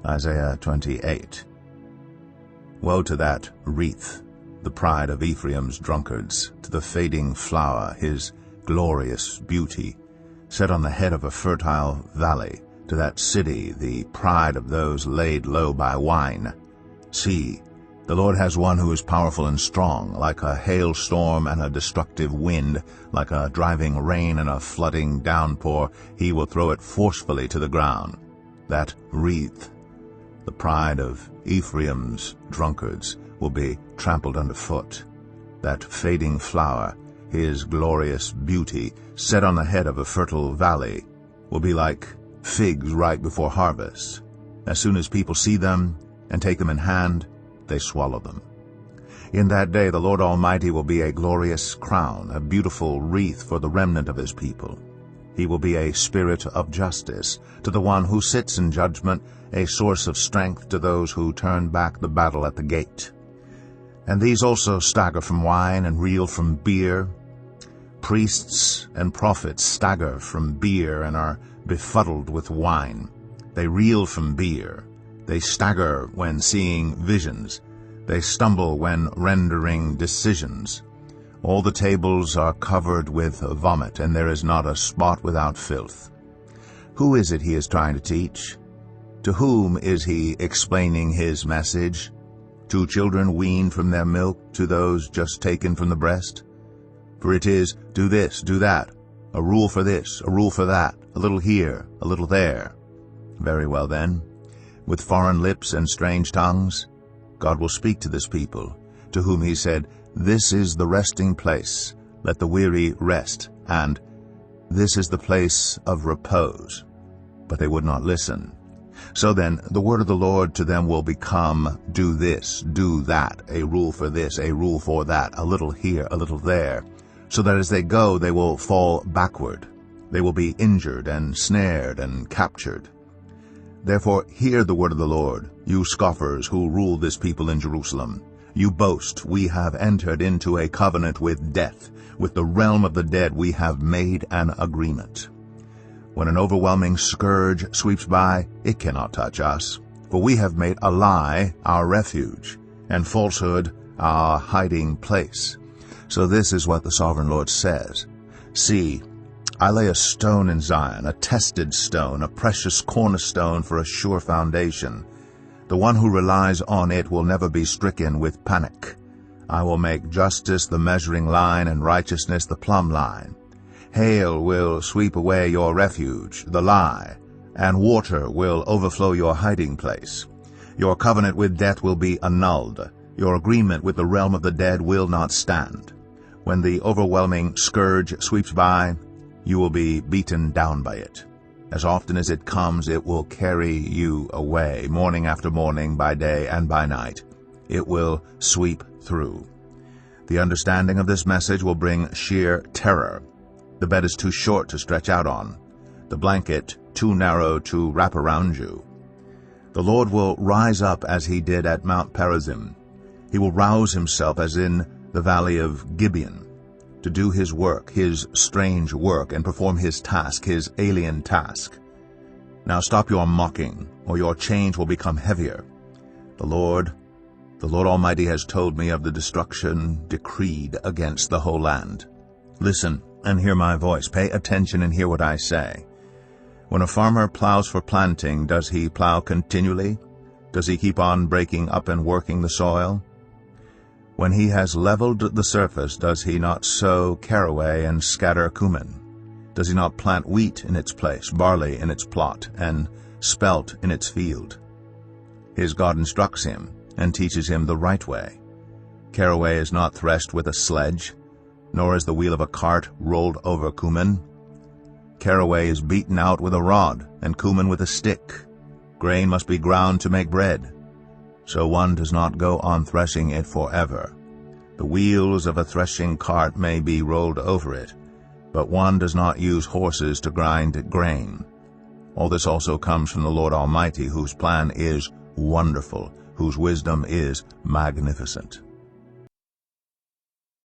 Isaiah 28. Woe to that wreath, the pride of Ephraim's drunkards, to the fading flower, his glorious beauty, set on the head of a fertile valley, to that city, the pride of those laid low by wine. See, the Lord has one who is powerful and strong, like a hailstorm and a destructive wind, like a driving rain and a flooding downpour. He will throw it forcefully to the ground. That wreath, the pride of Ephraim's drunkards, will be trampled underfoot. That fading flower, his glorious beauty, set on the head of a fertile valley, will be like figs right before harvest. As soon as people see them and take them in hand, they swallow them. In that day the Lord Almighty will be a glorious crown, a beautiful wreath for the remnant of his people. He will be a spirit of justice to the one who sits in judgment, a source of strength to those who turn back the battle at the gate. And these also stagger from wine and reel from beer. Priests and prophets stagger from beer and are befuddled with wine. They reel from beer. They stagger when seeing visions. They stumble when rendering decisions. All the tables are covered with vomit, and there is not a spot without filth. Who is it he is trying to teach? To whom is he explaining his message? To children weaned from their milk, to those just taken from the breast? For it is, do this, do that, a rule for this, a rule for that, a little here, a little there. Very well then. With foreign lips and strange tongues, God will speak to this people, to whom he said, This is the resting place, let the weary rest, and this is the place of repose. But they would not listen. So then, the word of the Lord to them will become, do this, do that, a rule for this, a rule for that, a little here, a little there, so that as they go they will fall backward. They will be injured and snared and captured. Therefore hear the word of the Lord, you scoffers who rule this people in Jerusalem. You boast, we have entered into a covenant with death. With the realm of the dead we have made an agreement. When an overwhelming scourge sweeps by, it cannot touch us. For we have made a lie our refuge, and falsehood our hiding place. So this is what the Sovereign Lord says. See, I lay a stone in Zion, a tested stone, a precious cornerstone for a sure foundation. The one who relies on it will never be stricken with panic. I will make justice the measuring line and righteousness the plumb line. Hail will sweep away your refuge, the lie, and water will overflow your hiding place. Your covenant with death will be annulled. Your agreement with the realm of the dead will not stand. When the overwhelming scourge sweeps by, you will be beaten down by it. As often as it comes, it will carry you away, morning after morning, by day and by night. It will sweep through. The understanding of this message will bring sheer terror. The bed is too short to stretch out on, the blanket too narrow to wrap around you. The Lord will rise up as he did at Mount Perazim. He will rouse himself as in the valley of Gibeon, to do his work, his strange work, and perform his task, his alien task. Now stop your mocking, or your chains will become heavier. The Lord Almighty has told me of the destruction decreed against the whole land. Listen and hear my voice. Pay attention and hear what I say. When a farmer plows for planting, does he plow continually? Does he keep on breaking up and working the soil? When he has leveled the surface, does he not sow caraway and scatter cumin? Does he not plant wheat in its place, barley in its plot, and spelt in its field? His God instructs him and teaches him the right way. Caraway is not threshed with a sledge, nor is the wheel of a cart rolled over cumin. Caraway is beaten out with a rod, and cumin with a stick. Grain must be ground to make bread. So one does not go on threshing it forever. The wheels of a threshing cart may be rolled over it, but one does not use horses to grind grain. All this also comes from the Lord Almighty, whose plan is wonderful, whose wisdom is magnificent.